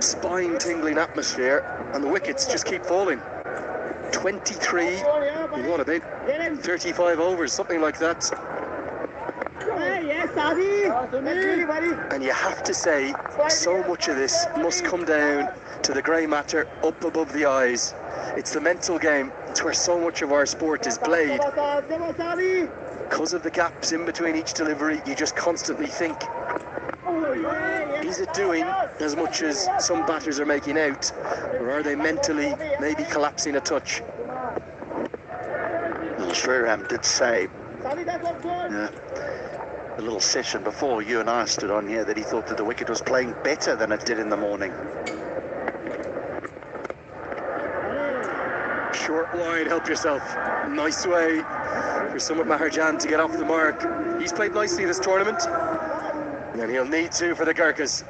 spine-tingling atmosphere, and the wickets just keep falling. 23, what, about 35 overs, something like that. And you have to say, so much of this must come down to the grey matter up above the eyes. It's the mental game. It's where so much of our sport is played. Because of the gaps in between each delivery, you just constantly think, is it doing as much as some batters are making out, or are they mentally maybe collapsing a touch? Well, Sriram did say a little session before you and I stood on here that he thought that the wicket was playing better than it did in the morning. Short wide, help yourself. Nice way for Sumit Maharjan to get off the mark. He's played nicely this tournament, and he'll need to for the Gurkhas.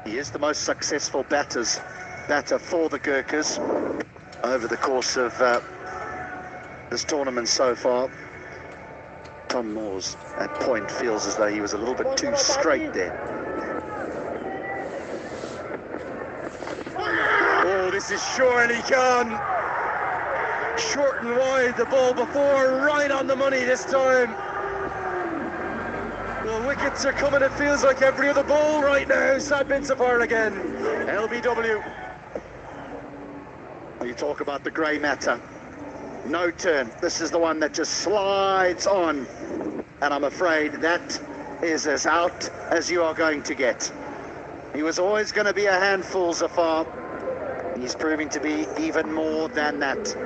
He is the most successful batter for the Gurkhas over the course of this tournament so far. Tom Moores at point feels as though he was a little bit too straight there. Oh, this is surely gone. Short and wide, the ball before, right on the money this time. The wickets are coming, it feels like every other ball right now. Sad bin Safar again. LBW. You talk about the grey matter. No turn. This is the one that just slides on. And I'm afraid that is as out as you are going to get. He was always going to be a handful, Zafar. He's proving to be even more than that.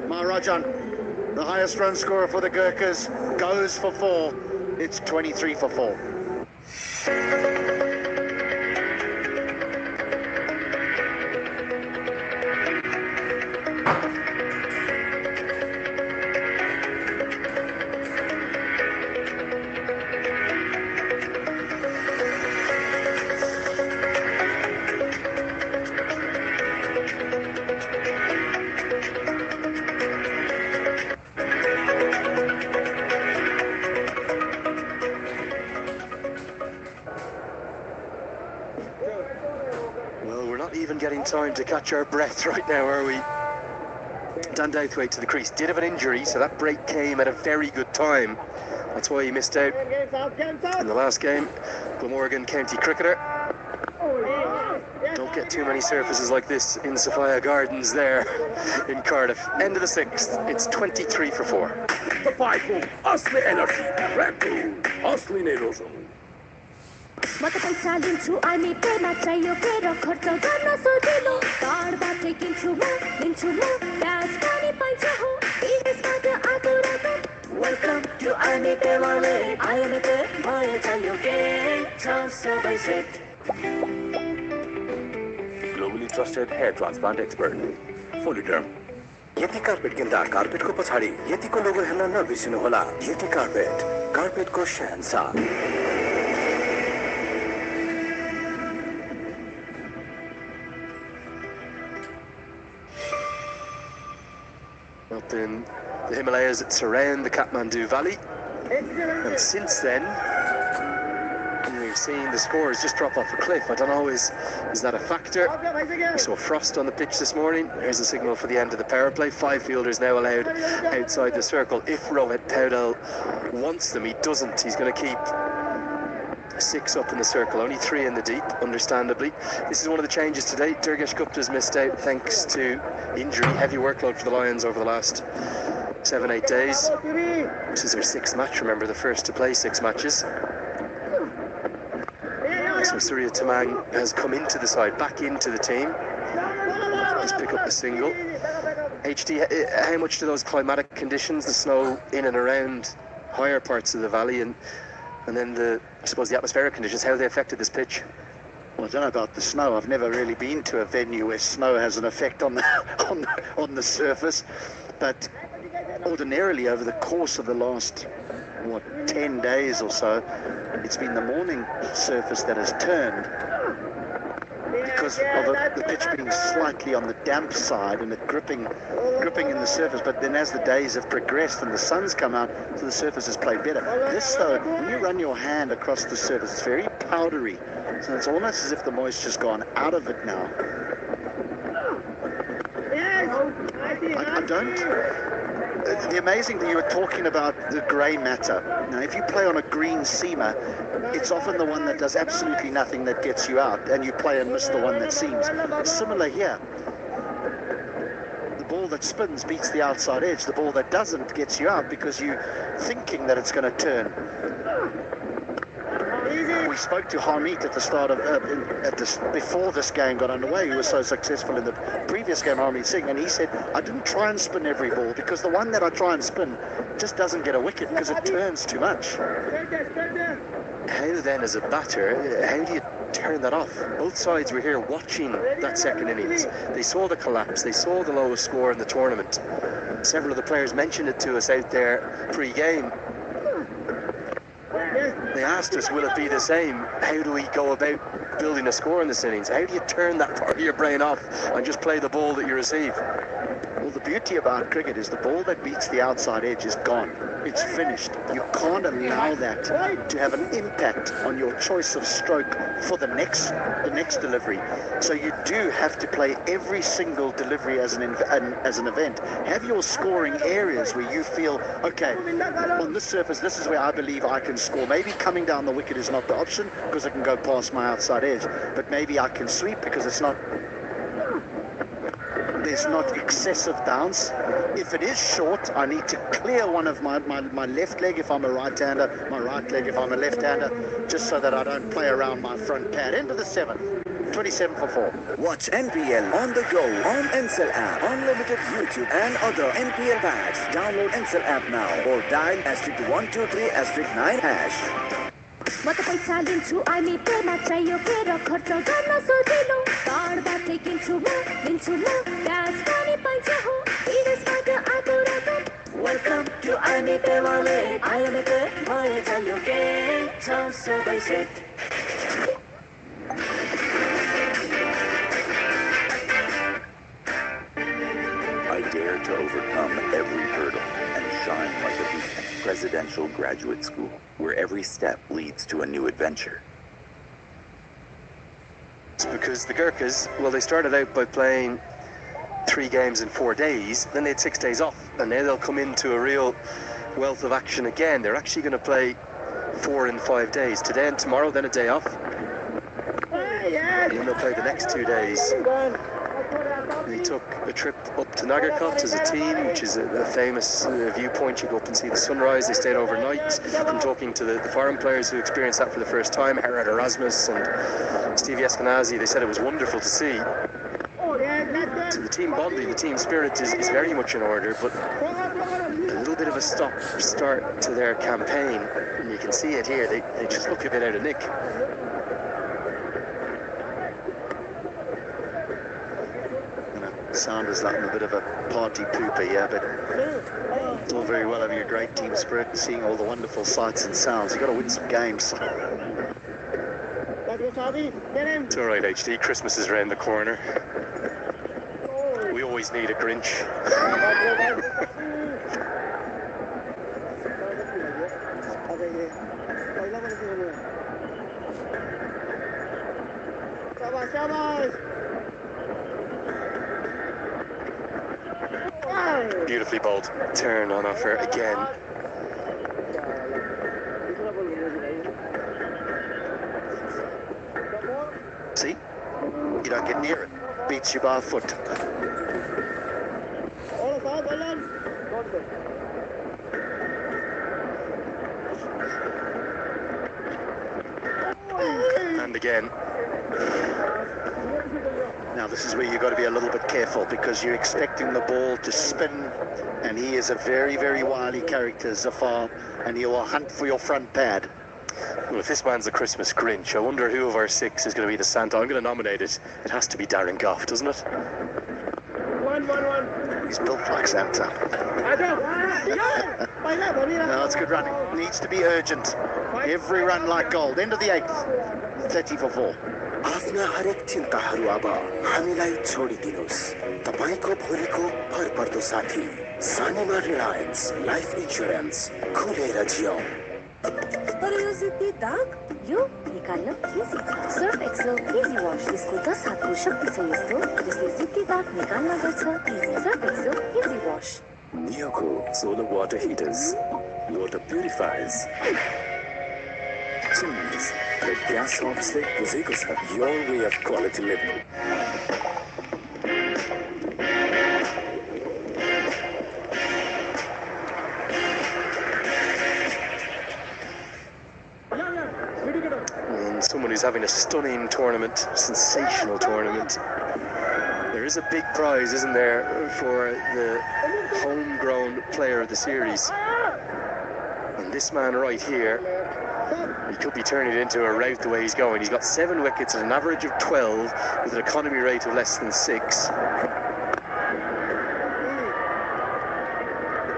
Maharajan, the highest run scorer for the Gurkhas, goes for 4. It's 23 for 4. Getting time to catch our breath right now, are we? Dan Douthwaite to the crease. Did have an injury, so that break came at a very good time. That's why he missed out in the last game. Glamorgan County cricketer. Don't get too many surfaces like this in Sophia Gardens there in Cardiff. End of the 6th. It's 23 for 4. The Bible, Asli Energy, Red Bull, Asli Nerozum. म त पैसा लिन्छु अनि पेमा चाहियो फेर खर्च गर्न सजिलो कार्डबाट किन्छु म लिन्छु म ब्याज पनि पाइन्छ हो विदेशबाट आएको रकम वेलकम टु आर्मी पे वालेट आर्मी पे मलाई चाहियो के छ सबै set Globally trusted hair transplant expert, Foliderm. यति कार्पेट किन्दा कार्पेटको पछाडि यतिको लोगो हेर्न नबिर्सिनु होला। यति कार्पेटको शहंशाह। Up in the Himalayas that surround the Kathmandu Valley, and since then we've seen the scores just drop off a cliff. I don't know, is that a factor? We saw frost on the pitch this morning. There's a signal for the end of the power play. 5 fielders now allowed outside the circle. If Rohit Paudel wants them, he doesn't. He's going to keep 6 up in the circle, only 3 in the deep, understandably. This is one of the changes today. Durgesh Gupta's missed out thanks to injury. Heavy workload for the Lions over the last 7-8 days. This is their 6th match, remember, the first to play 6 matches. So Surya Tamang has come into the side, back into the team. Just pick up the single. HD, how much do those climatic conditions, the snow in and around higher parts of the valley, and then I suppose the atmospheric conditions, how they affected this pitch? Well, I don't know about the snow. I've never really been to a venue where snow has an effect on the surface, but ordinarily over the course of the last 10 days or so, it's been the morning surface that has turned. because of the pitch being slightly on the damp side and it gripping in the surface. But then as the days have progressed and the sun's come out, so the surface has played better. This though, when you run your hand across the surface, it's very powdery, so it's almost as if the moisture's gone out of it now. I don't. The amazing thing, you were talking about the grey matter. Now, if you play on a green seamer, it's often the one that does absolutely nothing that gets you out, and you play and miss the one that seems. Similar here. The ball that spins beats the outside edge. The ball that doesn't gets you out because you're thinking that it's going to turn. We spoke to Harmeet at the start of before this game got underway. He was so successful in the previous game, Harmeet Singh, and he said, I didn't try and spin every ball because the one that I try and spin just doesn't get a wicket because it turns too much. How then, as a batter, how do you turn that off? Both sides were here watching that second innings. They saw the collapse. They saw the lowest score in the tournament. Several of the players mentioned it to us out there pre-game. They asked us, will it be the same? How do we go about building a score in this innings? How do you turn that part of your brain off and just play the ball that you receive? Well, the beauty about cricket is the ball that beats the outside edge is gone. It's finished. You can't allow that to have an impact on your choice of stroke for the next delivery. So you do have to play every single delivery as an event. Have your scoring areas where you feel, okay, on this surface, this is where I believe I can score. Maybe coming down the wicket is not the option because I can go past my outside edge, but maybe I can sweep because it's not. There's not excessive bounce. If it is short, I need to clear one of my left leg if I'm a right-hander, my right leg if I'm a left-hander, just so that I don't play around my front pad. Into the 7th, 27 for 4. Watch NPL on the go on NCL app, unlimited YouTube and other NPL packs. Download NCL app now or dial *123*9#. म त पैसा लिन्छु अनि प्रेमा चाहियो फेर खर्च गर्न सजिलो कार्डबाटै किन्छु म लिन्छु म क्यास पनि पाइन्छ हो विदेशबाट आएको रकम वेलकम टु आर्मी पे वालेट आर्मी पे भए चाहियो के छ सबै set I dare to overcome every hurdle and shine like a beacon. Presidential Graduate School, where every step leads to a new adventure. It's because the Gurkhas, well, they started out by playing 3 games in 4 days, then they had 6 days off, and now they'll come into a real wealth of action again. They're actually going to play 4 in 5 days. Today and tomorrow, then a day off. And then they'll play the next 2 days. They took a trip up to Nagarkot as a team, which is a famous viewpoint. You go up and see the sunrise. They stayed overnight. From talking to the foreign players who experienced that for the first time, Gerard Erasmus and Stevie Eskenazi, they said it was wonderful to see. So the team bonding, the team spirit is very much in order, but a little bit of a start to their campaign. And you can see it here. They just look a bit out of nick. Sound is like a bit of a party pooper here, but it's all very well having a great team spirit and seeing all the wonderful sights and sounds. You've got to win some games. It's all right, HD. Christmas is around the corner. We always need a Grinch. Beautifully bowled. Turn on offer again. See? You don't get near it. Beats you by a foot. And again. Now this is where you've got to be a little bit careful because you're expecting the ball to spin, and he is a very, very wily character, Zafar, and he will hunt for your front pad. Well, if this man's the Christmas Grinch, I wonder who of our 6 is going to be the Santa. I'm going to nominate it. It has to be Darren Goff, doesn't it? 1-1-1. He's built like Santa. No, it's good running. Needs to be urgent. Every run like gold. End of the 8th. 30 for 4. आफ्ना हरेक चिन्ताहरू अब हामीलाई छोडिदिनुस्। तपाईको भोलिको भरपर्दो साथी सानीमा Reliance life insurance खुलेर जियौँ। तर यो जिद्दी दाग यो निकाल्न इजी छ। सर्फ एक्सेल इजी वाश, यसको 10 हातको शक्ति छ यस्तो जसले जिद्दी दाग निकाल्न गर्छ easy. Surf Excel easy wash. Miyako solar water heaters, water purifiers, chimneys, the gas hops like बुझेको छ, your way of quality living. And someone who's having a stunning tournament, sensational tournament. There is a big prize, isn't there, for the homegrown player of the series. And this man right here, he could be turning it into a rout the way he's going. He's got 7 wickets at an average of 12 with an economy rate of less than 6.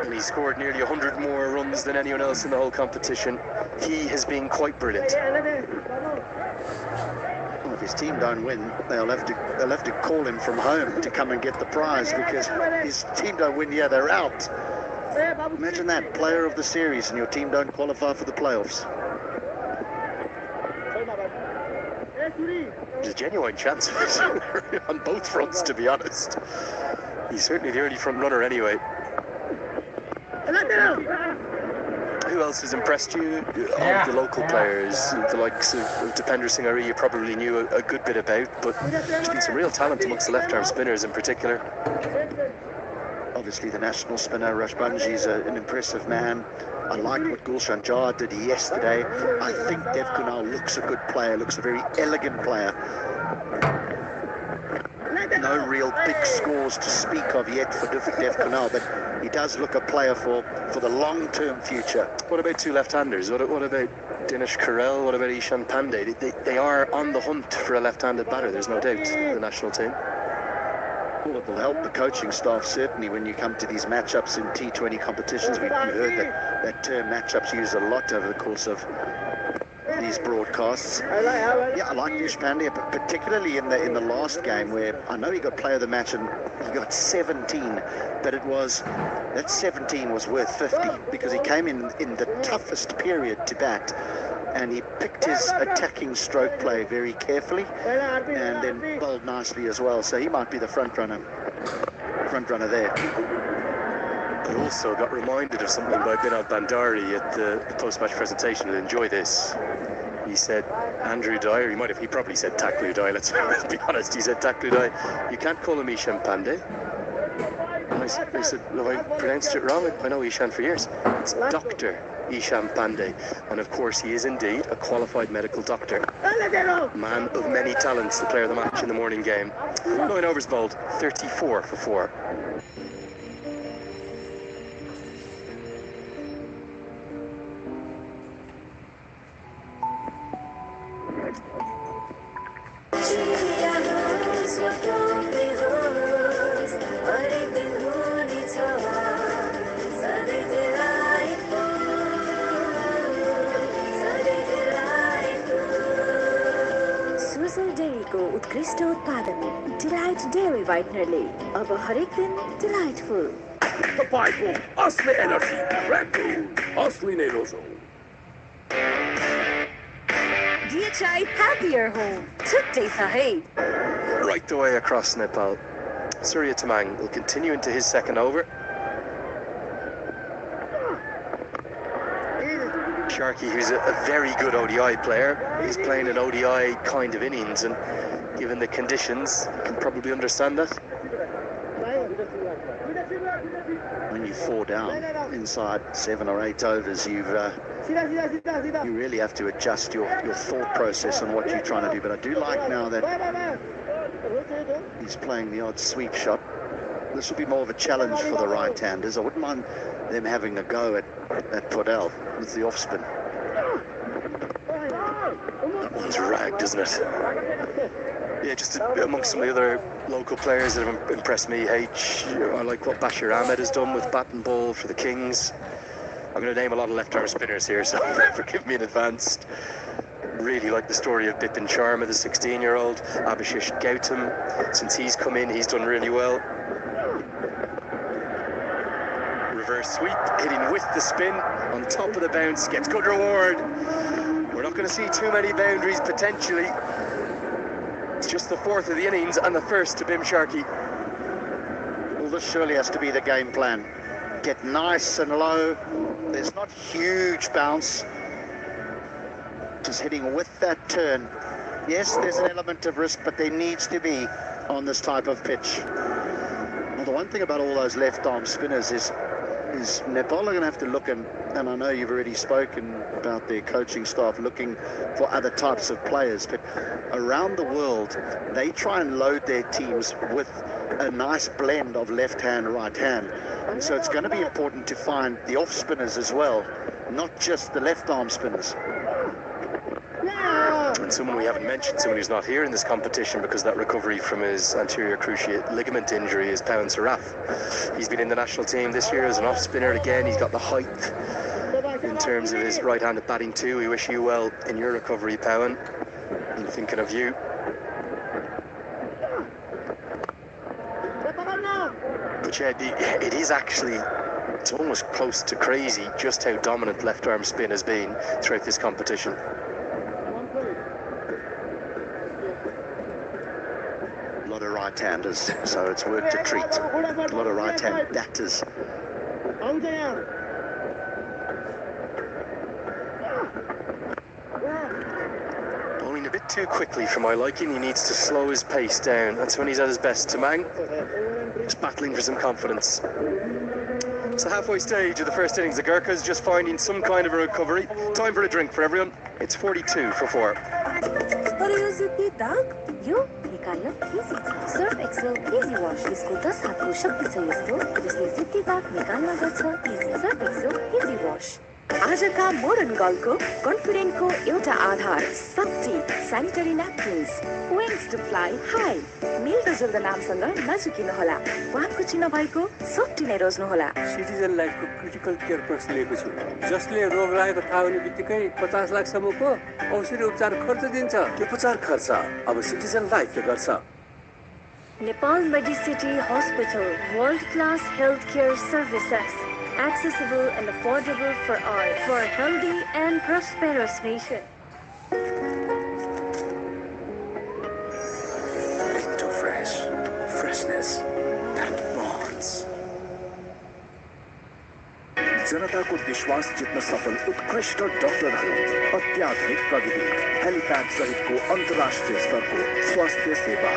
And he scored nearly 100 more runs than anyone else in the whole competition. He has been quite brilliant. Well, if his team don't win, they'll have to call him from home to come and get the prize, because his team don't win, yeah, they're out. Imagine that, player of the series, and your team don't qualify for the playoffs. There's a genuine chance of it on both fronts, to be honest. He's certainly the early front runner anyway. Who else has impressed you? Of the local players, the likes of Dipender Singh Ari, you probably knew a good bit about, but there's been some real talent amongst the left-arm spinners in particular. Obviously, the national spinner, Rashbanji's an impressive man. I like what Gulshan Jar did yesterday. I think Dev Kunal looks a good player, looks a very elegant player. No real big scores to speak of yet for Dev Kunal, but he does look a player for the long-term future. What about 2 left-handers? What about Dinesh Karel? What about Ishan Pandey? They are on the hunt for a left-handed batter, there's no doubt, the national team. Well, it will help the coaching staff, certainly, when you come to these matchups in T20 competitions. We heard that term matchups used a lot over the course of these broadcasts. Yeah, I like Dinesh Pandey, particularly in the last game, where I know he got player of the match and he got 17, but that 17 was worth 50, because he came in the toughest period to bat, and he picked his attacking stroke play very carefully and then bowled nicely as well. So he might be the front runner there. I also got reminded of something by Binod Bandari at the post-match presentation, and enjoy this. He said, Andrew Dyer, he probably said Taklu Dyer, let's be honest, he said Taklu Dyer, you can't call him Ishan Pandey. And I said, have I pronounced it wrong? I know Ishan for years. It's Dr. Ishan Pandey, and of course he is indeed a qualified medical doctor. Man of many talents, the player of the match in the morning game. 9 overs bowled, 34 for 4. उत्कृष्ट उत्पादन delight dairy व्हाइटनरले अब हरेक दिन delightful. तपाईँको असली energy red bull असली रोजो। DHI happier home छुट्टै छ है। Right the way across Nepal. Surya Tamang will continue into his second over. Sharkey, who's a very good ODI player, is playing an ODI kind of innings, and given the conditions, you can probably understand that. When you 4 down inside 7 or 8 overs, you really have to adjust your thought process on what you're trying to do. But I do like now that he's playing the odd sweep shot. This will be more of a challenge for the right-handers. I wouldn't mind them having a go at Podell with the off-spin. That one's ragged, isn't it? Yeah, just amongst some of the other local players that have impressed me, I like what Bashir Ahmed has done with bat and ball for the Kings. I'm going to name a lot of left-arm spinners here, so forgive me in advance. really like the story of Bipin Sharma, the 16-year-old, Abhishek Gautam. Since he's come in, he's done really well. Reverse sweep, hitting with the spin, on top of the bounce, gets good reward. We're not going to see too many boundaries, potentially. It's just the fourth of the innings and the first to Bim Sharkey. Well, this surely has to be the game plan. Get nice and low. There's not huge bounce. Just hitting with that turn. Yes, there's an element of risk, but there needs to be on this type of pitch. Well, the one thing about all those left-arm spinners is Nepal are going to have to look, and I know you've already spoken about their coaching staff looking for other types of players, but around the world, they try and load their teams with a nice blend of left hand, right hand. And so it's going to be important to find the off spinners as well, not just the left arm spinners. And someone we haven't mentioned, someone who's not here in this competition because of that recovery from his anterior cruciate ligament injury, is Pawan Saraf. He's been in the national team this year as an off spinner again. He's got the height in terms of his right-handed batting too. We wish you well in your recovery, Pawan. I'm thinking of you. But yeah, it is actually, it's almost close to crazy just how dominant left-arm spin has been throughout this competition. A lot of right-handers, so it's worked a treat. A lot of right-hand batters. Bowling a bit too quickly for my liking. He needs to slow his pace down. That's when he's at his best. Tamang, just battling for some confidence. It's the halfway stage of the first innings. The Gurkhas just finding some kind of a recovery. Time for a drink for everyone. It's 42 for 4. Surf Excel Easy Wash. यसको 10 हातको शक्ति छ यस्तो जसले जिद्दी दाग निकाल्न गर्छ. Surf Excel Easy Wash. आजका मोडर्न गर्लको कन्फिडेन्टको एउटा आधार शक्ति sanitary न्यापकिन्स. Wings to fly high. मिल्दोजुल्दो नामसँग नझुकिनुहोला. वापको चिन्ह भएको सोफ्टी नै रोज्नुहोला. सिटिजन लाइफको क्रिटिकल केयर कोर्स लिएको छु, जसले रोग लागेको थाहा हुने बित्तिकै 50 लाखसम्मको औषधि उपचार खर्च दिन्छ. यो उपचार खर्च अब सिटिजन लाइफले गर्छ. Nepal Medicity Hospital, world-class healthcare services, accessible and affordable for all, for a healthy and prosperous nation. Into freshness that bonds. जनताको विश्वास जित्न सफल उत्कृष्ट डाक्टरहरू, अत्याधुनिक प्रविधि, हेलिप्याड सहितको अन्तर्राष्ट्रिय स्तरको स्वास्थ्य सेवा.